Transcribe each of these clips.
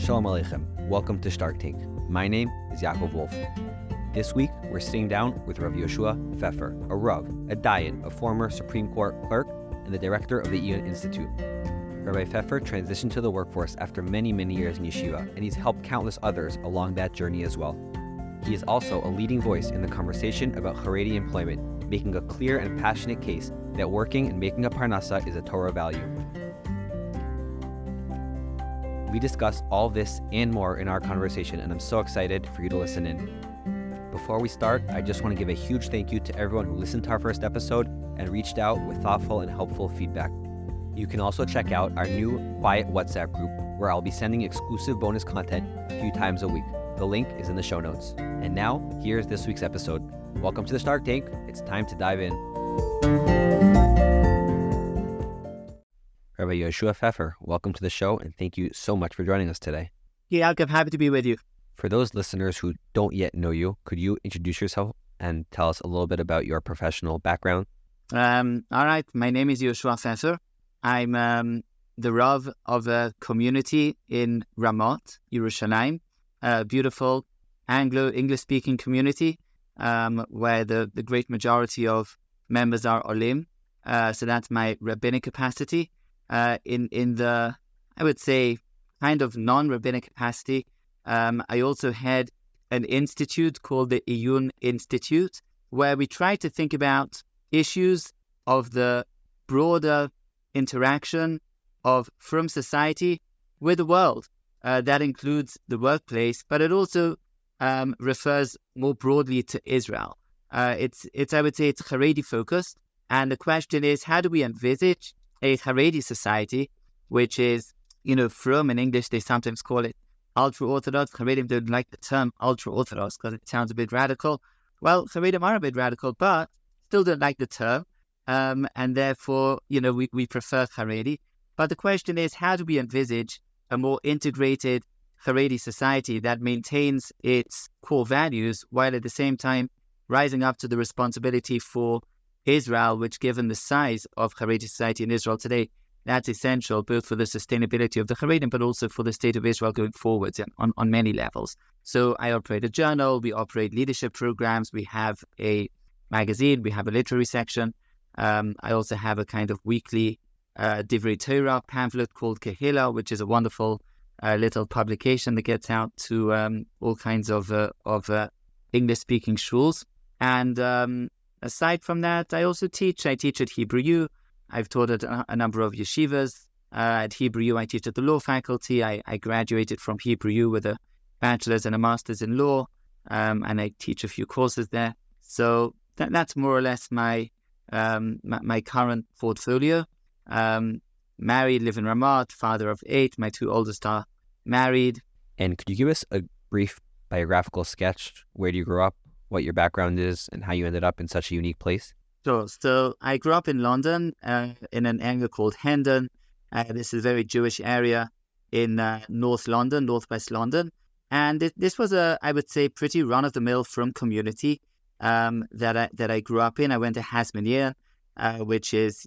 Shalom Aleichem. Welcome to Stark Tank. My name is Yaakov Wolf. This week, we're sitting down with Rav Yehoshua Pfeffer, a Rav, a Dayan, a former Supreme Court clerk, and the director of the Iyun Institute. Rabbi Pfeffer transitioned to the workforce after many years in Yeshiva, and he's helped countless others along that journey as well. He is also a leading voice in the conversation about Haredi employment, making a clear and passionate case that working and making a parnasa is a Torah value. We discuss all this and more in our conversation, and I'm so excited for you to listen in. Before we start, I just want to give a huge thank you to everyone who listened to our first episode and reached out with thoughtful and helpful feedback. You can also check out our new quiet WhatsApp group, where I'll be sending exclusive bonus content a few times a week. The link is in the show notes. And now, here's this week's episode. Welcome to the Stark Tank. It's time to dive in. Rabbi Yehoshua Pfeffer, welcome to the show, and thank you so much for joining us today. Yeah, I'm happy to be with you. For those listeners who don't yet know you, could you introduce yourself and tell us a little bit about your professional background? All right, my name is Yehoshua Pfeffer. I'm the Rav of a community in Ramot, Yerushalayim, a beautiful Anglo-English-speaking community where the great majority of members are Olim. So that's my rabbinic capacity. In the, I would say, kind of non-rabbinic capacity, I also had an institute called the Iyun Institute, where we try to think about issues of the broader interaction from society with the world. That includes the workplace, but it also refers more broadly to Israel. I would say it's Haredi focused, and the question is, how do we envisage a Haredi society, which is, from in English, they sometimes call it ultra-Orthodox. Haredim don't like the term ultra-Orthodox because it sounds a bit radical. Well, Haredim are a bit radical, but still don't like the term. And therefore, we prefer Haredi. But the question is, how do we envisage a more integrated Haredi society that maintains its core values while at the same time rising up to the responsibility for Israel, which, given the size of Haredi society in Israel today, that's essential both for the sustainability of the Haredim, but also for the state of Israel going forwards on many levels. So I operate a journal, we operate leadership programs, we have a magazine, we have a literary section. I also have a kind of weekly Divrei Torah pamphlet called Kehila, which is a wonderful little publication that gets out to all kinds of English-speaking shuls. And aside from that, I also teach. I teach at Hebrew U. I've taught at a number of yeshivas. At Hebrew U, I teach at the law faculty. I graduated from Hebrew U with a bachelor's and a master's in law, and I teach a few courses there. So that's more or less my current portfolio. Married, live in Ramat, father of 8. My 2 oldest are married. And could you give us a brief biographical sketch? Where do you grow up, what your background is, and how you ended up in such a unique place? Sure. So I grew up in London, in an area called Hendon. This is a very Jewish area in Northwest London. And this was I would say, pretty run-of-the-mill from community that I grew up in. I went to Hasmonean, which is,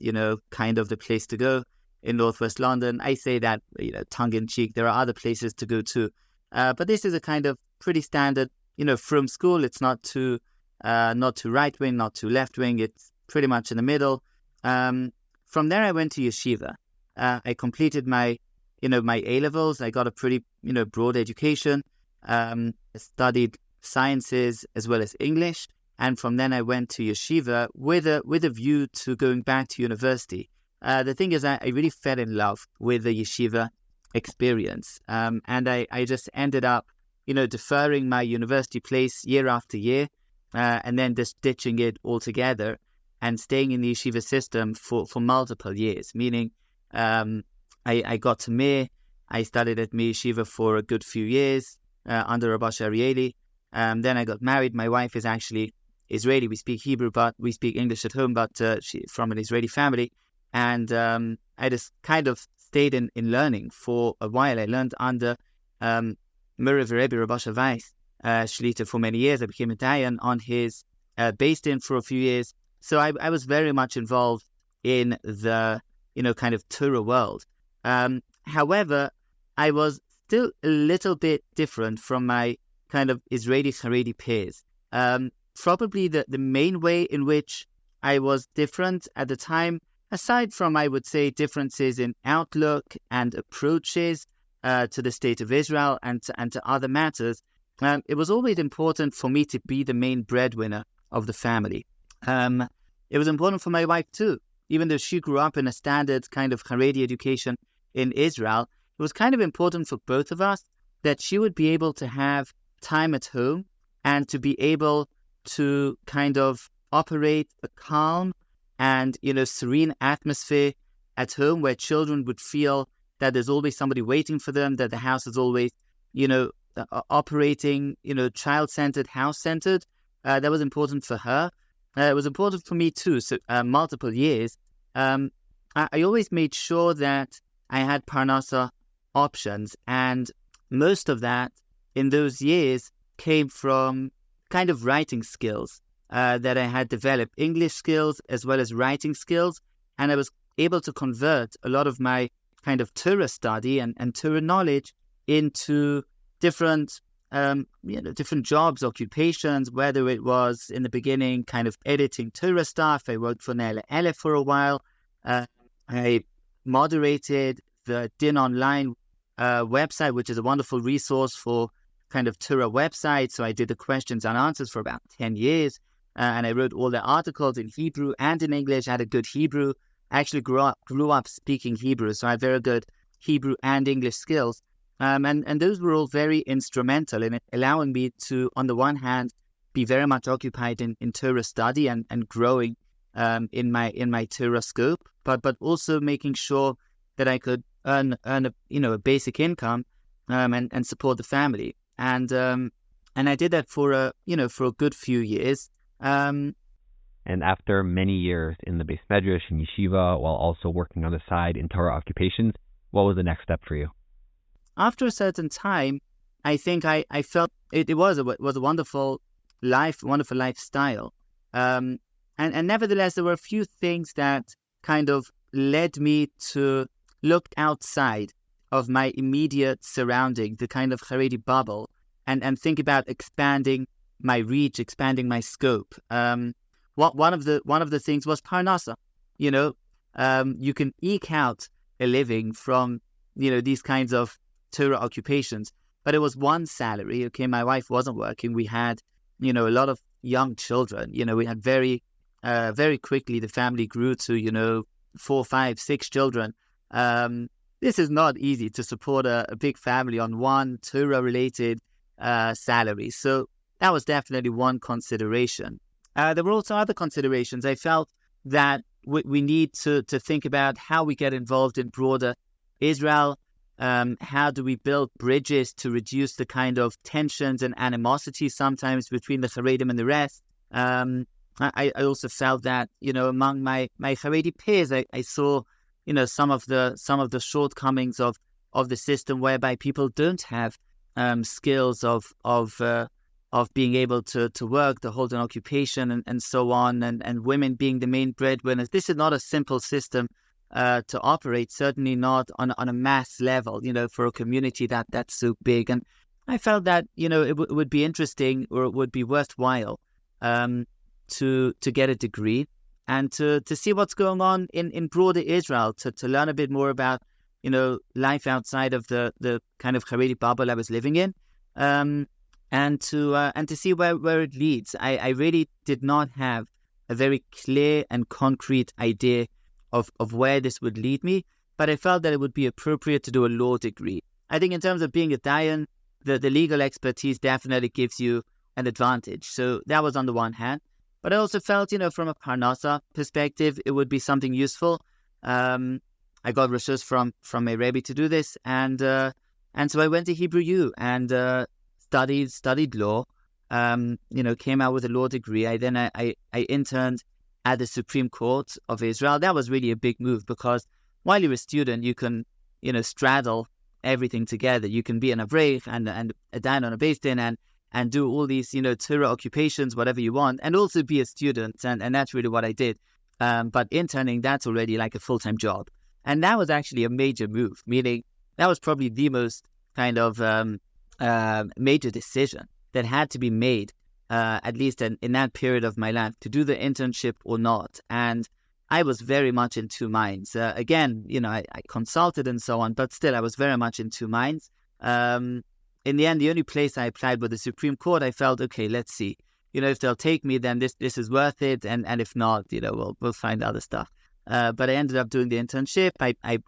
kind of the place to go in Northwest London. I say that, tongue-in-cheek. There are other places to go too. But this is a kind of pretty standard, from school. It's not too right-wing, not too left-wing. It's pretty much in the middle. From there, I went to Yeshiva. I completed my A-levels. I got a pretty, broad education. I studied sciences as well as English. And from then I went to Yeshiva with a view to going back to university. The thing is, I really fell in love with the Yeshiva experience. And I just ended up, deferring my university place year after year, and then just ditching it altogether and staying in the Yeshiva system for multiple years. Meaning, I got to Mir. I studied at Mir Yeshiva for a good few years under Rabbi Arieli. Then I got married. My wife is actually Israeli. We speak Hebrew, but we speak English at home, but she's from an Israeli family. And I just kind of stayed in learning for a while. I learned under Murav Rebbe Rabbi Weiss, Shlita, for many years. I became a Dayan on his based in for a few years. So I was very much involved in the, kind of Torah world. However, I was still a little bit different from my kind of Israeli Haredi peers. Probably the main way in which I was different at the time, aside from, I would say, differences in outlook and approaches to the state of Israel and to other matters, it was always important for me to be the main breadwinner of the family. It was important for my wife too. Even though she grew up in a standard kind of Haredi education in Israel, it was kind of important for both of us that she would be able to have time at home and to be able to kind of operate a calm and, serene atmosphere at home where children would feel that there's always somebody waiting for them, that the house is always, operating, child-centered, house-centered. That was important for her. It was important for me too. So multiple years, I always made sure that I had Parnassa options, and most of that in those years came from kind of writing skills that I had developed, English skills as well as writing skills, and I was able to convert a lot of my kind of Torah study and Torah knowledge into different different jobs, occupations, whether it was in the beginning kind of editing Torah stuff. I worked for Nele Ele for a while. I moderated the Din Online website, which is a wonderful resource for kind of Torah websites. So I did the questions and answers for about 10 years. And I wrote all the articles in Hebrew and in English. I had a good Hebrew. I actually grew up speaking Hebrew, so I had very good Hebrew and English skills. And those were all very instrumental in allowing me to, on the one hand, be very much occupied in Torah study and growing in my Torah scope, but also making sure that I could earn a basic income and support the family. And I did that for a good few years. And after many years in the Beis Medrash and Yeshiva, while also working on the side in Torah occupations, what was the next step for you? After a certain time, I think I felt it was a wonderful life, wonderful lifestyle. And nevertheless, there were a few things that kind of led me to look outside of my immediate surrounding, the kind of Haredi bubble, and think about expanding my reach, expanding my scope. One of the things was Parnassa. You can eke out a living from these kinds of Torah occupations, but it was one salary. Okay, my wife wasn't working. We had a lot of young children. We had very quickly the family grew to 4, 5, 6 children. This is not easy to support a big family on one Torah related salary. So that was definitely one consideration. There were also other considerations. I felt that we need to think about how we get involved in broader Israel. How do we build bridges to reduce the kind of tensions and animosity sometimes between the Haredim and the rest? I also felt that among my Haredi peers, I saw some of the shortcomings of the system, whereby people don't have skills of being able to work, to hold an occupation, and so on, and women being the main breadwinners. This is not a simple system to operate, certainly not on a mass level, for a community that's so big. And I felt that, it would be interesting, or it would be worthwhile to get a degree and to see what's going on in broader Israel, to learn a bit more about, life outside of the kind of Haredi bubble I was living in, and to see where it leads. I really did not have a very clear and concrete idea of where this would lead me, but I felt that it would be appropriate to do a law degree. I think in terms of being a dayan, the legal expertise definitely gives you an advantage. So that was on the one hand. But I also felt, from a Parnassa perspective, it would be something useful. I got reshus from a Rebbe to do this, and so I went to Hebrew U and studied law. Came out with a law degree. I interned at the Supreme Court of Israel. That was really a big move, because while you're a student, you can, straddle everything together. You can be an Avrech and a dayan on a Beis Din and do all these, Torah occupations, whatever you want, and also be a student. And that's really what I did. But interning, that's already like a full-time job. And that was actually a major move, meaning that was probably the most kind of major decision that had to be made, at least in that period of my life, to do the internship or not. And I was very much in two minds. Again, I consulted and so on, but still I was very much in two minds. In the end, the only place I applied was the Supreme Court. I felt, okay, let's see. If they'll take me, then this is worth it. And if not, we'll find other stuff. But I ended up doing the internship.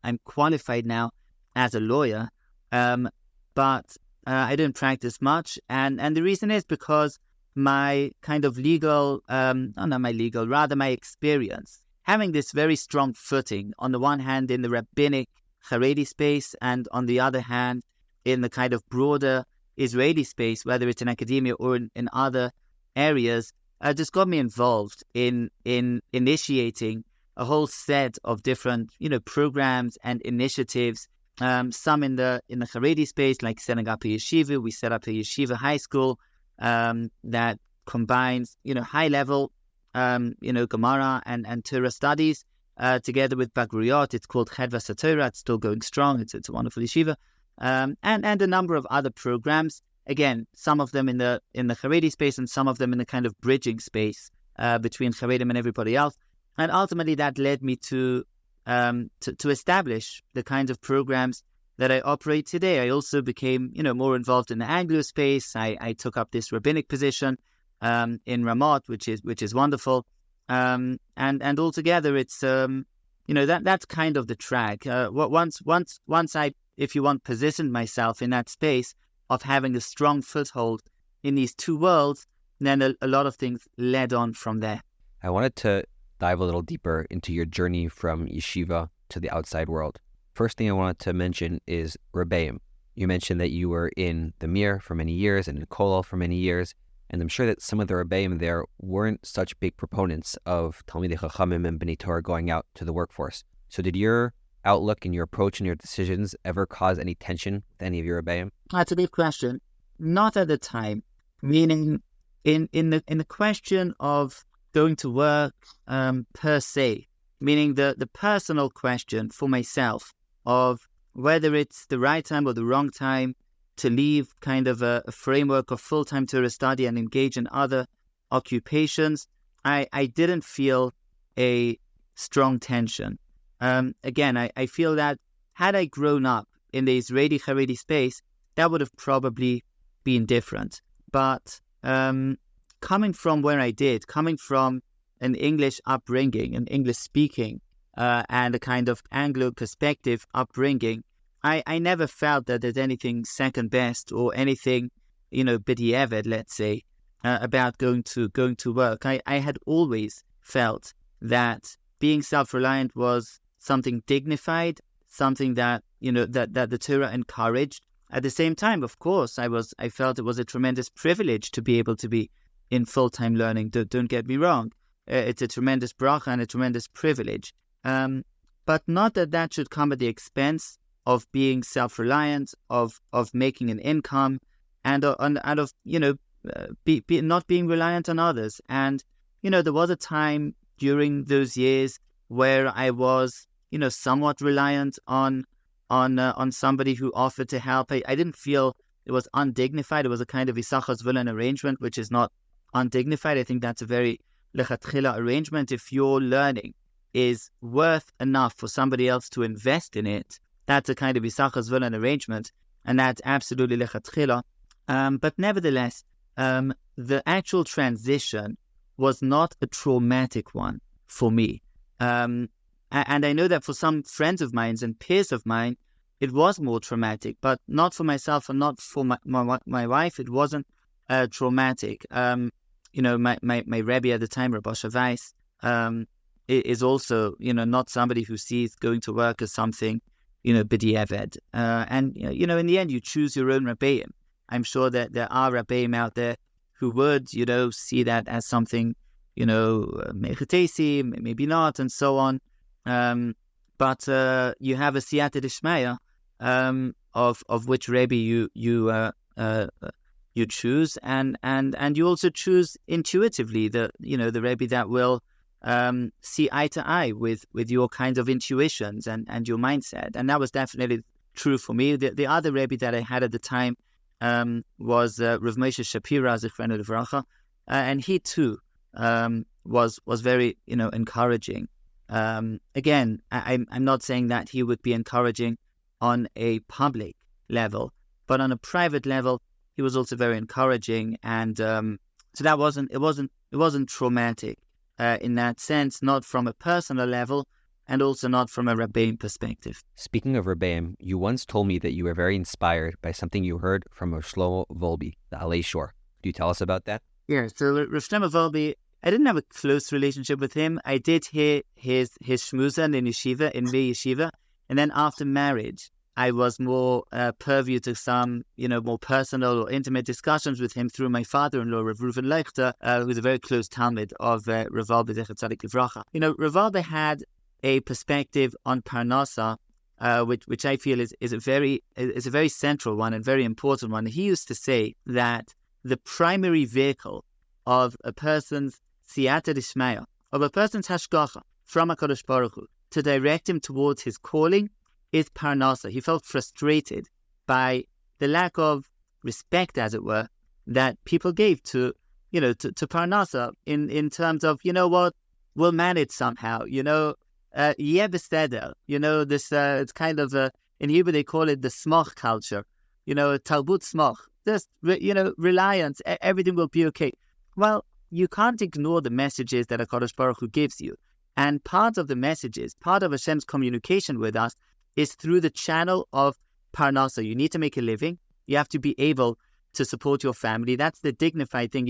I'm qualified now as a lawyer, but I didn't practice much. And the reason is because my kind of my experience, having this very strong footing, on the one hand in the rabbinic Haredi space, and on the other hand in the kind of broader Israeli space, whether it's in academia or in other areas, just got me involved in initiating a whole set of different, programs and initiatives. Some in the Haredi space, like setting up a yeshiva. We set up a yeshiva high school that combines, high level, Gemara and Torah studies together with Bagruyot. It's called Chedvas HaTorah. It's still going strong. It's a wonderful yeshiva, and a number of other programs. Again, some of them in the Haredi space, and some of them in the kind of bridging space between Haredim and everybody else. And ultimately, that led me to establish the kinds of programs that I operate today. I also became, more involved in the Anglo space. I took up this rabbinic position in Ramot, which is wonderful. And altogether, it's that's kind of the track. Once I, if you want, positioned myself in that space of having a strong foothold in these two worlds, then a lot of things led on from there. I wanted to dive a little deeper into your journey from yeshiva to the outside world. First thing I wanted to mention is Rebbeim. You mentioned that you were in the Mir for many years and in Kollel for many years, and I'm sure that some of the Rebbeim there weren't such big proponents of Talmidei Chachamim and Bnei Torah going out to the workforce. So did your outlook and your approach and your decisions ever cause any tension with any of your Rebbeim? That's a big question. Not at the time. Meaning, in the question of going to work per se, meaning the personal question for myself of whether it's the right time or the wrong time to leave kind of a framework of full-time Torah study and engage in other occupations, I didn't feel a strong tension. Again, I feel that had I grown up in the Israeli Haredi space, that would have probably been different. But coming from where I did, coming from an English upbringing, an English speaking, and a kind of Anglo perspective upbringing, I never felt that there's anything second best or anything, b'diavad, let's say, about going to work. I had always felt that being self-reliant was something dignified, something that that the Torah encouraged. At the same time, of course, I felt it was a tremendous privilege to be able to be in full-time learning. Don't get me wrong. It's a tremendous bracha and a tremendous privilege. But not that should come at the expense of being self-reliant, of making an income, and of not being reliant on others. And there was a time during those years where I was somewhat reliant on somebody who offered to help. I didn't feel it was undignified. It was a kind of Isachas Villan arrangement, which is not undignified. I think that's a very lechatchila arrangement. If your learning is worth enough for somebody else to invest in it, that's a kind of Isachas Villan arrangement, and that's absolutely lechatchila. But nevertheless, the actual transition was not a traumatic one for me. And I know that for some friends of mine and peers of mine, it was more traumatic, but not for myself and not for my wife. It wasn't traumatic. My Rebbe at the time, Rabbi Weiss, is also, not somebody who sees going to work as something, b'diavad. And, in the end, you choose your own Rebbeim. I'm sure that there are Rebbeim out there who would, see that as something, mechatesi, maybe not, and so on. But you have a siyata d'shmaya of which Rebbe you choose, and you also choose intuitively the Rebbe that will see eye to eye with your kind of intuitions and your mindset. And that was definitely true for me. The other Rebbe that I had at the time was Rav Moshe Shapira, Zichrenu Livracha, and he too was very encouraging. Again, I'm not saying that he would be encouraging on a public level, but on a private level, he was also very encouraging, and so that wasn't traumatic in that sense, not from a personal level, and also not from a Rebbeim perspective. Speaking of Rebbeim, you once told me that you were very inspired by something you heard from Rav Shlomo Volbe, the Alei Shor. Do you tell us about that? Yeah, so Rav Shlomo Volbe, I didn't have a close relationship with him. I did hear his shmuzan in Yeshiva, in the Yeshiva, and then after marriage, I was more purview to some, more personal or intimate discussions with him through my father-in-law, Rav Reuven Leichter, who's a very close Talmud of Rav Volbe Zecher Tzadik Livracha. Rav Volbe had a perspective on Parnasa, which I feel is a very central one and very important one. He used to say that the primary vehicle of a person's siyata d'shmaya, of a person's hashgacha from HaKadosh Baruch Hu, to direct him towards his calling is Parnasa. He felt frustrated by the lack of respect, as it were, that people gave to Parnasa in terms of, we'll manage somehow, yeh beseder, this, it's kind of, in Hebrew they call it the smach culture, talbut smach, just, reliance, everything will be okay. Well, you can't ignore the messages that HaKadosh Baruch Hu gives you. And part of the messages, part of Hashem's communication with us is through the channel of Parnasa. You need to make a living. You have to be able to support your family. That's the dignified thing.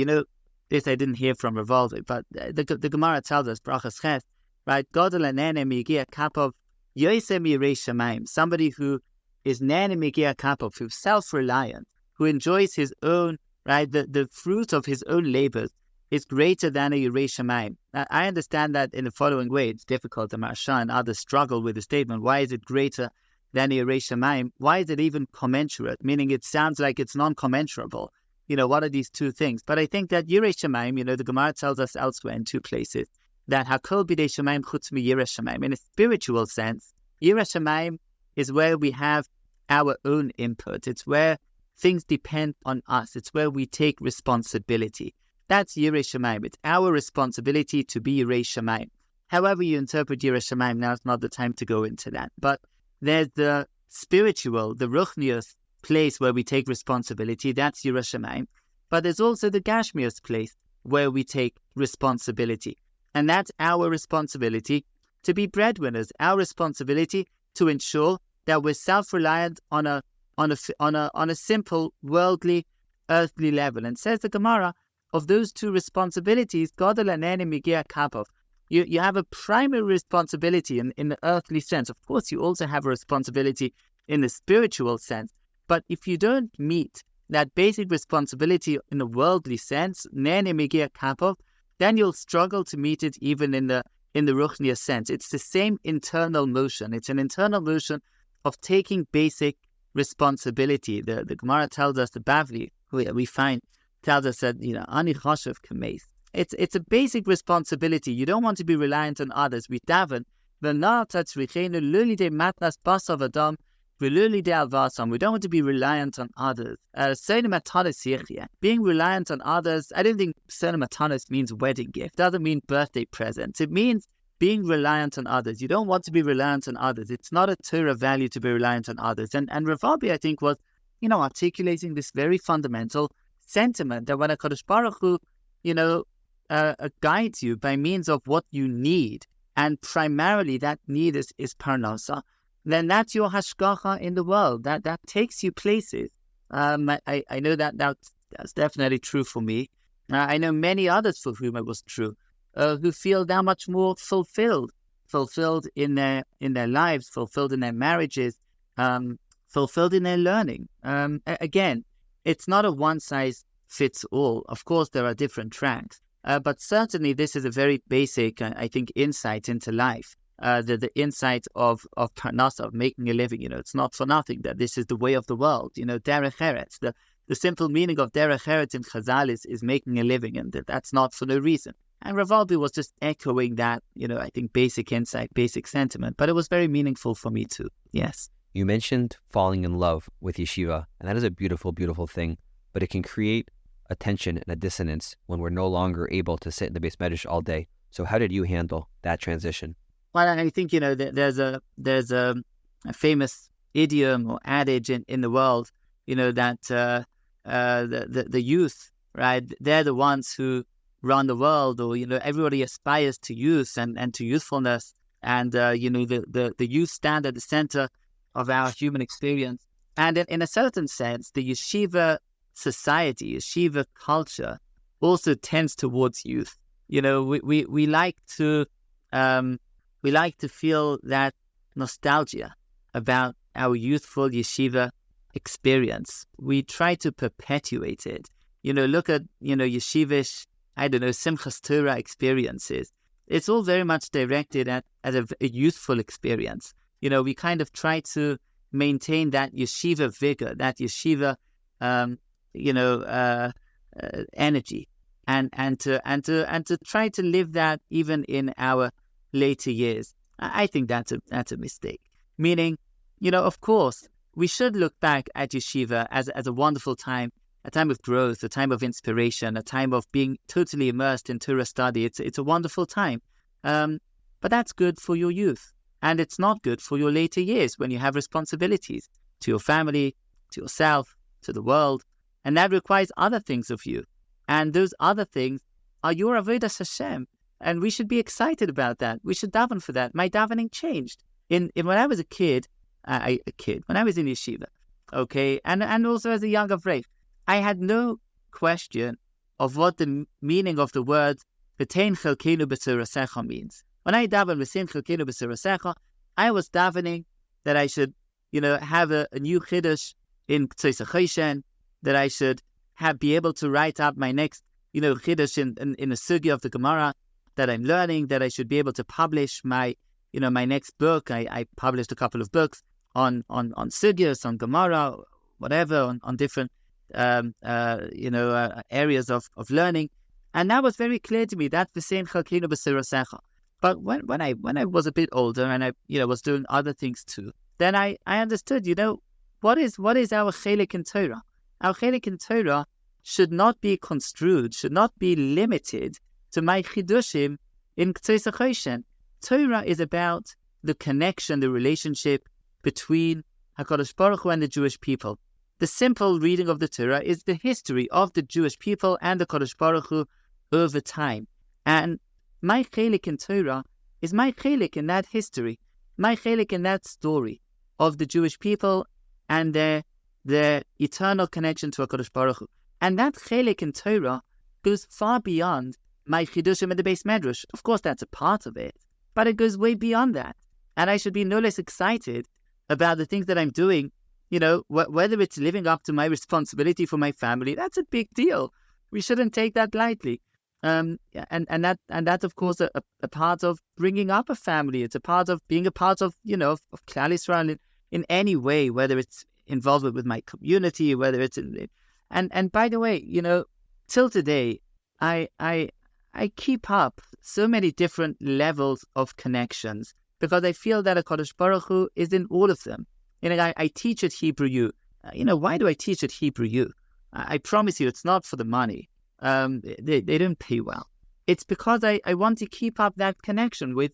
This I didn't hear from Rav Volbe, but the Gemara tells us, Brachas Ches, right? Godel anene migia kapov yoisem yirei shamayim. Somebody who is nene migia kapov, who's self-reliant, who enjoys his own, right? The fruit of his own labors is greater than a yirei shamayim. I understand that in the following way. It's difficult. The Maharsha and others struggle with the statement. Why is it greater than a yirei shamayim? Why is it even commensurate? Meaning it sounds like it's non-commensurable. What are these two things? But I think that yirei shamayim, the Gemara tells us elsewhere in two places that hakol bidei shamayim chutz mi yirei shamayim. In a spiritual sense, yirei shamayim is where we have our own input. It's where things depend on us. It's where we take responsibility. That's Yirei Shamayim. It's our responsibility to be Yirei Shamayim. However you interpret Yirei Shamayim, now is not the time to go into that. But there's the spiritual, the Ruchnius place where we take responsibility. That's Yirei Shamayim. But there's also the Gashmius place where we take responsibility. And that's our responsibility to be breadwinners. Our responsibility to ensure that we're self-reliant on a simple, worldly, earthly level. And says the Gemara, of those two responsibilities, Godel anene migia kapov. You have a primary responsibility in the earthly sense. Of course, you also have a responsibility in the spiritual sense. But if you don't meet that basic responsibility in the worldly sense, nene migia kapov, then you'll struggle to meet it even in the ruchniya sense. It's the same internal motion. It's an internal motion of taking basic responsibility. The Gemara tells us, the Bavli, we find, tells us that, ani chashav kameis. It's a basic responsibility. You don't want to be reliant on others. We daven, we don't want to be reliant on others. Being reliant on others, I don't think Matanis means wedding gift. It doesn't mean birthday presents. It means being reliant on others. You don't want to be reliant on others. It's not a Torah value to be reliant on others. And Rav Volbe, I think, was, articulating this very fundamental sentiment that when HaKadosh Baruch Hu, guides you by means of what you need, and primarily that need is Parnasa, then that's your hashgacha in the world. That takes you places. I know that's definitely true for me. I know many others for whom it was true, who feel that much more fulfilled in their lives, fulfilled in their marriages, fulfilled in their learning. Again, it's not a one-size-fits-all. Of course, there are different tracks. But certainly this is a very basic, I think, insight into life. The insight of Parnasa, of making a living. It's not for nothing that this is the way of the world. Derech Eretz. The simple meaning of Derech Eretz in Chazal is making a living, and that's not for no reason. And Rav Volbe was just echoing that, I think, basic insight, basic sentiment. But it was very meaningful for me too. Yes. You mentioned falling in love with yeshiva, and that is a beautiful, beautiful thing, but it can create a tension and a dissonance when we're no longer able to sit in the Beis Medrash all day. So how did you handle that transition? Well, I think, there's a famous idiom or adage in the world, that the youth, right, they're the ones who run the world, or, everybody aspires to youth and to youthfulness. And, the youth stand at the center of our human experience. And in a certain sense, the yeshiva society, yeshiva culture also tends towards youth. We like to feel that nostalgia about our youthful yeshiva experience. We try to perpetuate it. Look at, yeshivish, Simchas Torah experiences. It's all very much directed at a youthful experience. We kind of try to maintain that yeshiva vigor, that yeshiva, energy, and to try to live that even in our later years. I think that's a mistake. Meaning, of course, we should look back at yeshiva as a wonderful time, a time of growth, a time of inspiration, a time of being totally immersed in Torah study. It's a wonderful time. But that's good for your youth. And it's not good for your later years when you have responsibilities to your family, to yourself, to the world. And that requires other things of you. And those other things are your avodas Hashem. And we should be excited about that. We should daven for that. My davening changed. When I was a kid, when I was in yeshiva, okay, and also as a young Avrei, I had no question of what the meaning of the word V'tein chelkeinu b'tzirasecha means. When I daven V'tein chelkeinu b'tzirasecha, I was davening that I should, have a new chiddush in K'tzos HaChoshen, that I should be able to write up my next, chiddush in a sugya of the Gemara that I'm learning, that I should be able to publish my next book. I published a couple of books on sugyas, on Gemara, whatever, on different, areas of learning. And that was very clear to me. That's the same chalkinu b'sirasecha. But when I was a bit older and I was doing other things too, then I understood, what is our chelik in Torah? Our chelik in Torah should not be construed, should not be limited to my chidushim in K'tzos HaChoshen. Torah is about the connection, the relationship between HaKadosh Baruch Hu and the Jewish people. The simple reading of the Torah is the history of the Jewish people and the Kadosh Baruch Hu over time. And my chelik in Torah is my chelik in that history, my chelik in that story of the Jewish people and their eternal connection to HaKadosh Baruch Hu. And that chelik in Torah goes far beyond my chidushim in the Beis Medrash. Of course, that's a part of it, but it goes way beyond that. And I should be no less excited about the things that I'm doing. Whether it's living up to my responsibility for my family, that's a big deal. We shouldn't take that lightly. And that's of course a part of bringing up a family. It's a part of being a part of of Klal Yisrael in any way, whether it's involvement with my community, whether it's and by the way, till today, I keep up so many different levels of connections because I feel that HaKadosh Baruch Hu is in all of them. I teach at Hebrew U. Why do I teach at Hebrew U? I promise you, it's not for the money. They don't pay well. It's because I want to keep up that connection with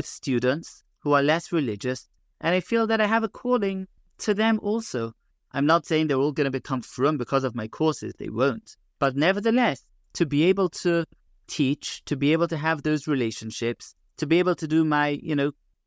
students who are less religious, and I feel that I have a calling to them also. I'm not saying they're all going to become frum because of my courses. They won't. But nevertheless, to be able to teach, to be able to have those relationships, to be able to do my,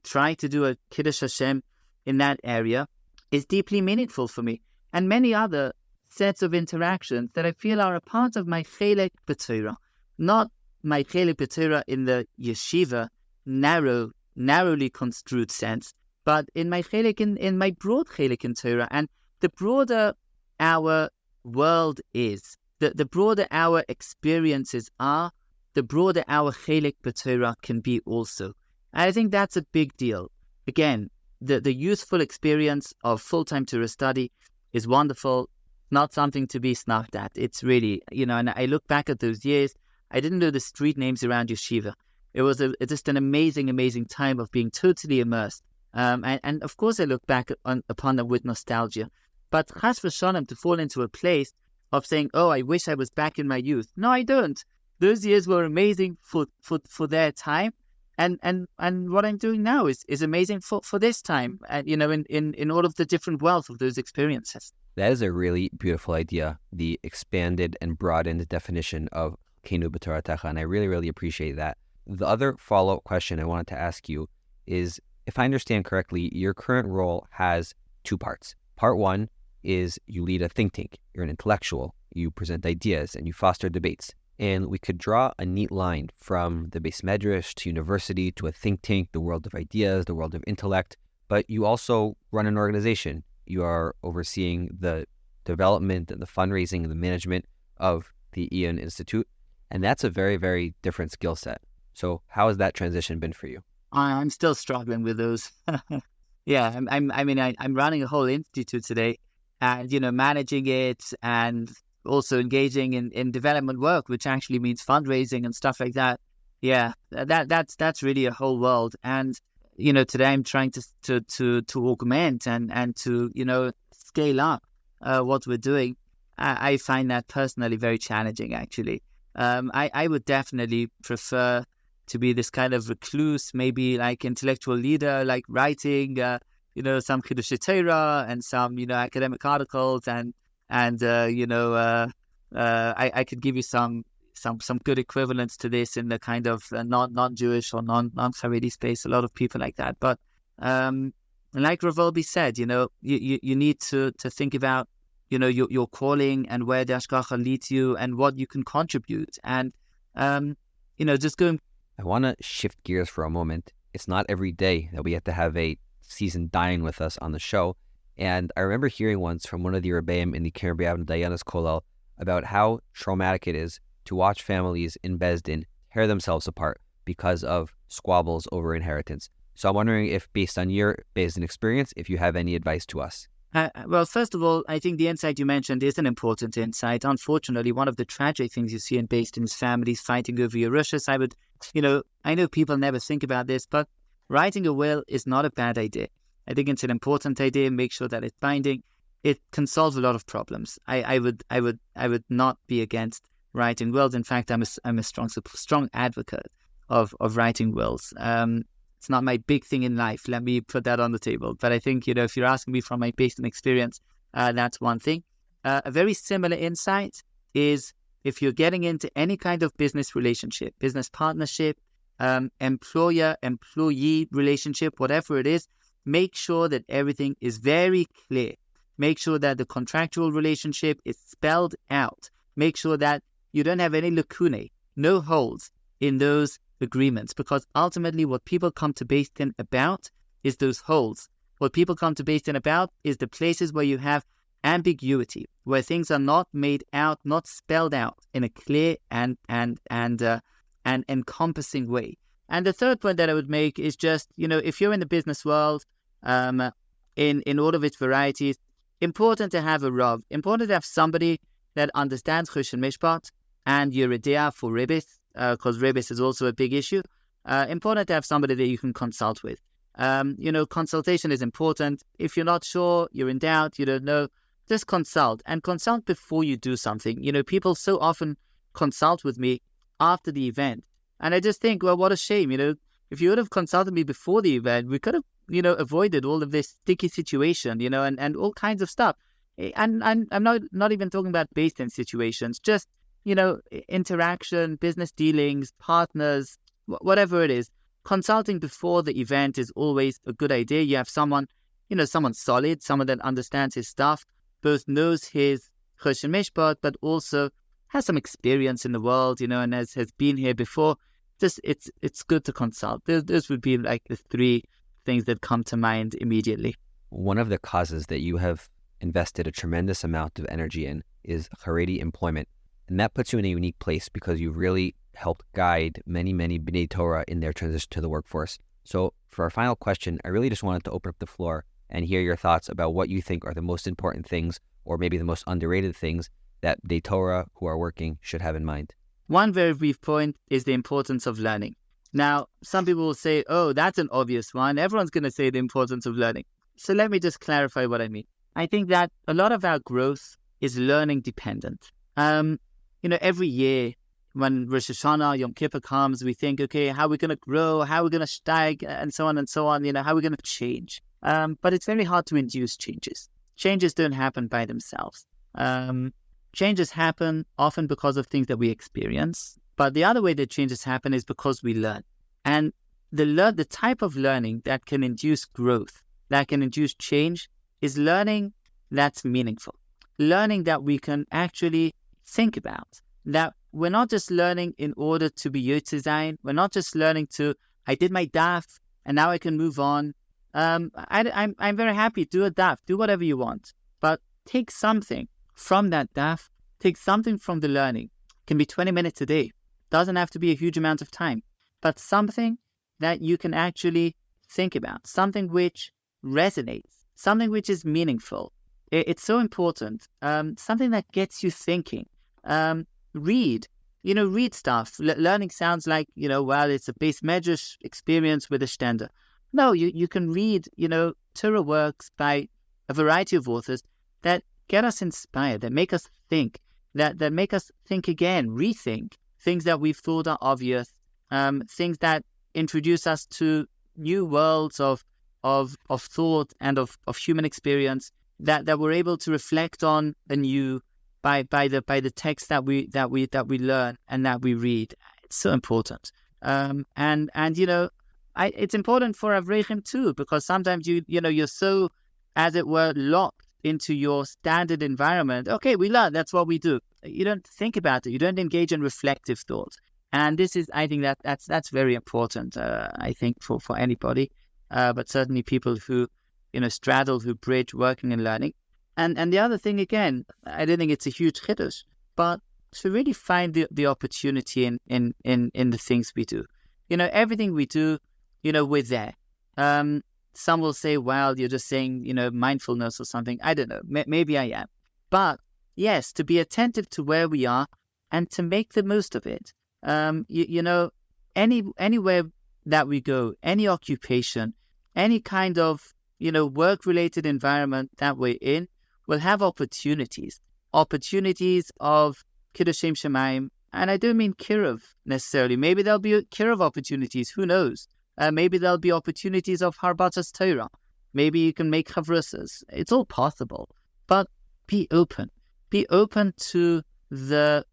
try to do a Kiddush Hashem in that area is deeply meaningful for me. And many other sets of interactions that I feel are a part of my chelik b'Torah, not my chelik b'Torah in the yeshiva, narrowly construed sense, but in my chelik, in my broad chelik in Torah. And the broader our world is, the broader our experiences are, the broader our chelik b'Torah can be also. And I think that's a big deal. Again, the youthful experience of full-time Torah study is wonderful, not something to be snuffed at. It's really, and I look back at those years, I didn't know the street names around Yeshiva. It was just an amazing, amazing time of being totally immersed And of course I look back upon them with nostalgia. But chas v'shalom, to fall into a place of saying, oh, I wish I was back in my youth. No, I don't. Those years were amazing for their time. And what I'm doing now is amazing for this time, and in all of the different wealth of those experiences. That is a really beautiful idea, the expanded and broadened definition of Kenu b'Toratecha, and I really, really appreciate that. The other follow-up question I wanted to ask you is, if I understand correctly, your current role has two parts. Part one is you lead a think tank. You're an intellectual. You present ideas and you foster debates. And we could draw a neat line from the Beis Medrash to university to a think tank, the world of ideas, the world of intellect. But you also run an organization. You are overseeing the development and the fundraising and the management of the Ian Institute. And that's a very, very different skill set. So how has that transition been for you? I'm still struggling with those. Yeah, I'm running a whole institute today, and managing it, and also engaging in development work, which actually means fundraising and stuff like that. Yeah, that's really a whole world. And today I'm trying to augment and to scale up what we're doing. I find that personally very challenging. Actually, I would definitely prefer to be this kind of recluse, maybe like intellectual leader, like writing, some Chidushei Torah and some, academic articles, and I could give you some good equivalents to this in the kind of non-Jewish or non-Haredi space. A lot of people like that, but like Rav Wolbe said, you need to think about your calling and where the Hashgacha leads you and what you can contribute, and just going. I want to shift gears for a moment. It's not every day that we get to have a seasoned dayan with us on the show. And I remember hearing once from one of the Rebbeim in the Keren B'Yavneh Dayanas Kollel about how traumatic it is to watch families in Beis Din tear themselves apart because of squabbles over inheritance. So I'm wondering if, based on your Beis Din experience, if you have any advice to us. Well, first of all, I think the insight you mentioned is an important insight. Unfortunately, one of the tragic things you see in Beis Din is families fighting over Yerushas. I know people never think about this, but writing a will is not a bad idea. I think it's an important idea. Make sure that it's binding. It can solve a lot of problems. I would not be against writing wills. In fact, I'm a strong advocate of writing wills. It's not my big thing in life. Let me put that on the table. But I think, if you're asking me from my Beis Din experience, that's one thing. A very similar insight is if you're getting into any kind of business relationship, business partnership, employer-employee relationship, whatever it is, make sure that everything is very clear. Make sure that the contractual relationship is spelled out. Make sure that you don't have any lacunae, no holes in those agreements, because ultimately what people come to Beis Din about is those holes. What people come to Beis Din about is the places where you have ambiguity, where things are not made out, not spelled out in a clear and encompassing way. And the third point that I would make is just, if you're in the business world, in all of its varieties, important to have a Rav, important to have somebody that understands Choshen Mishpat and Yeridea for Ribbis, because Ribbis is also a big issue. Important to have somebody that you can consult with. Consultation is important. If you're not sure, you're in doubt, you don't know, just consult, and consult before you do something. People so often consult with me after the event, and I just think, well, what a shame. If you would have consulted me before the event, we could have, avoided all of this sticky situation, and all kinds of stuff. And I'm not even talking about Beis Din situations, just, interaction, business dealings, partners, whatever it is. Consulting before the event is always a good idea. You have someone solid, someone that understands his stuff, both knows his Choshen Mishpat, but also has some experience in the world, and has been here before. Just it's good to consult. Those would be like the three things that come to mind immediately. One of the causes that you have invested a tremendous amount of energy in is Haredi employment. And that puts you in a unique place because you've really helped guide many, many B'nai Torah in their transition to the workforce. So for our final question, I really just wanted to open up the floor and hear your thoughts about what you think are the most important things, or maybe the most underrated things, that B'nai Torah who are working should have in mind. One very brief point is the importance of learning. Now, some people will say, oh, that's an obvious one. Everyone's going to say the importance of learning. So let me just clarify what I mean. I think that a lot of our growth is learning dependent. Every year when Rosh Hashanah, Yom Kippur comes, we think, okay, how are we going to grow? How are we going to steig? And so on and so on. How are we going to change? But it's very hard to induce changes. Changes don't happen by themselves. Changes happen often because of things that we experience. But the other way that changes happen is because we learn. And the type of learning that can induce growth, that can induce change, is learning that's meaningful. Learning that we can actually think about. That we're not just learning in order to be Yotze. We're not just learning I did my daf and now I can move on. I'm very happy. Do a daf. Do whatever you want. But take something from that daf. Take something from the learning. It can be 20 minutes a day. Doesn't have to be a huge amount of time. But something that you can actually think about. Something which resonates. Something which is meaningful. It's so important. Something that gets you thinking. Read. Read stuff. Learning sounds like, well, it's a base medrash experience with a stender. No, you can read, Torah works by a variety of authors that get us inspired, that make us think, that make us think again, rethink things that we've thought are obvious, things that introduce us to new worlds of thought and of human experience that we're able to reflect on anew by the text that we learn and that we read. It's so important. It's important for Avrechim too, because sometimes you're so, as it were, locked into your standard environment. Okay, we learn. That's what we do. You don't think about it. You don't engage in reflective thought. And this is, I think that's very important. I think for anybody, but certainly people who straddle, who bridge working and learning. And the other thing, again, I don't think it's a huge chiddush, but to really find the opportunity in the things we do. Everything we do, we're there. Some will say, well, you're just saying, mindfulness or something. I don't know. Maybe I am. But yes, to be attentive to where we are and to make the most of it. Anywhere that we go, any occupation, any kind of, work-related environment that we're in, will have opportunities of Kiddushim Shemaim. And I don't mean Kiruv necessarily. Maybe there'll be Kiruv opportunities. Who knows? Maybe there'll be opportunities of Harbatas Torah. Maybe you can make Chavrusas. It's all possible. But be open. Be open to the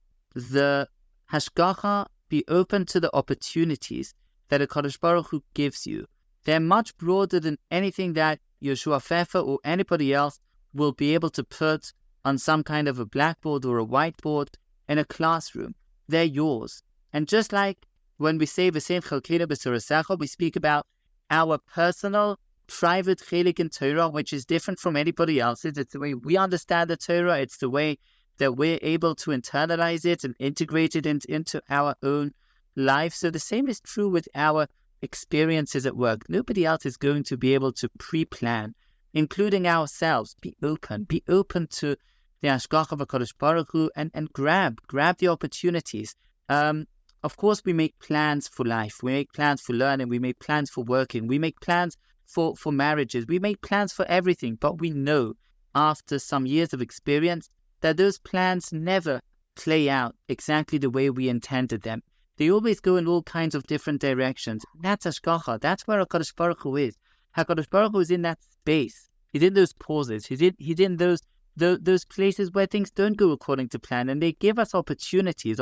Hashgacha. Be open to the opportunities that a Kadosh Baruch Hu gives you. They're much broader than anything that Yehoshua Pfeffer or anybody else will be able to put on some kind of a blackboard or a whiteboard in a classroom. They're yours. And just like when we say V'sein chalkeinu b'surasecha, we speak about our personal, private chelik in Torah, which is different from anybody else's. It's the way we understand the Torah. It's the way that we're able to internalize it and integrate it into our own life. So the same is true with our experiences at work. Nobody else is going to be able to pre-plan, including ourselves. Be open to the Hashgacha of HaKadosh Baruch Hu and grab the opportunities. Of course, we make plans for life. We make plans for learning. We make plans for working. We make plans for marriages. We make plans for everything. But we know after some years of experience that those plans never play out exactly the way we intended them. They always go in all kinds of different directions. That's Hashgacha. That's where HaKadosh Baruch Hu is. HaKadosh Baruch Hu is in that space. He's in those pauses. He's in those places where things don't go according to plan, and they give us opportunities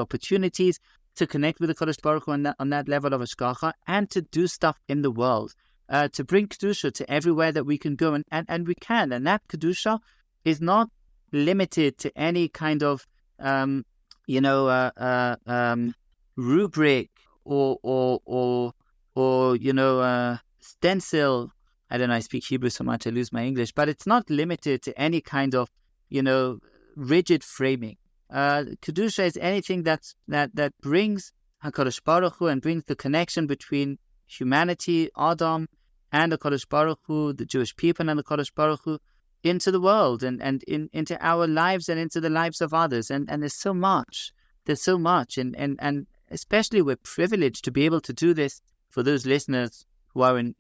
to connect with the Kadosh Baruch Hu on that level of Hashgacha and to do stuff in the world, to bring Kedusha to everywhere that we can go, and we can. And that Kedusha is not limited to any kind of, rubric or stencil. I don't know, I speak Hebrew so much I lose my English, but it's not limited to any kind of, rigid framing. Kedusha is anything that brings HaKadosh Baruch Hu and brings the connection between humanity, Adam, and the Kadosh Baruch Hu, the Jewish people and the Kadosh Baruch Hu, into the world and into our lives and into the lives of others. And there's so much. And especially we're privileged to be able to do this for those listeners who are in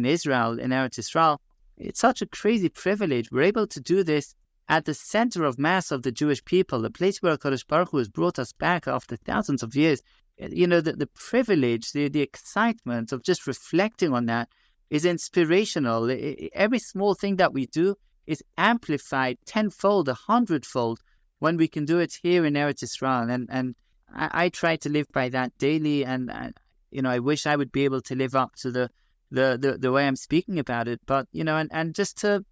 Israel, in Eretz Israel. It's such a crazy privilege. We're able to do this at the center of mass of the Jewish people, the place where HaKadosh Baruch Hu has brought us back after thousands of years. The privilege, the excitement of just reflecting on that is inspirational. Every small thing that we do is amplified tenfold, 100-fold when we can do it here in Eretz Israel. And I try to live by that daily. And I wish I would be able to live up to the way I'm speaking about it. But and just to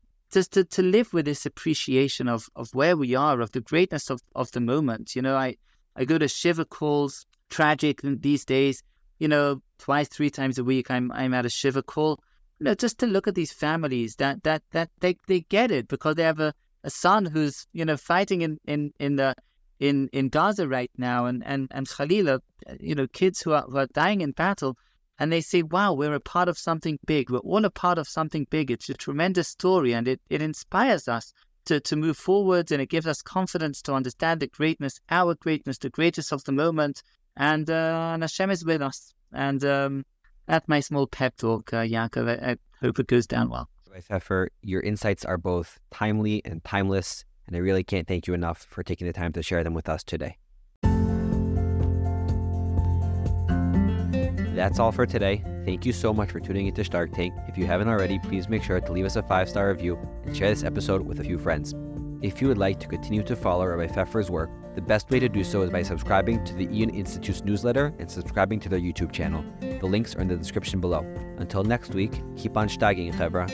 live with this appreciation of where we are, of the greatness of the moment. I go to Shiva calls, tragic these days, 2, 3 times a week I'm at a Shiva call, just to look at these families that they get it because they have a son who's, fighting in Gaza right now and Khalila, kids who are dying in battle. And they say, wow, we're a part of something big. We're all a part of something big. It's a tremendous story, and it inspires us to move forward, and it gives us confidence to understand the greatness, our greatness, the greatest of the moment. And Hashem is with us. And that's my small pep talk, Yaakov. I hope it goes down well. Rabbi Pfeffer, your insights are both timely and timeless, and I really can't thank you enough for taking the time to share them with us today. That's all for today. Thank you so much for tuning into Stark Tank. If you haven't already, please make sure to leave us a 5-star review and share this episode with a few friends. If you would like to continue to follow Rabbi Pfeffer's work, the best way to do so is by subscribing to the Ian Institute's newsletter and subscribing to their YouTube channel. The links are in the description below. Until next week, keep on steiging, Chevra.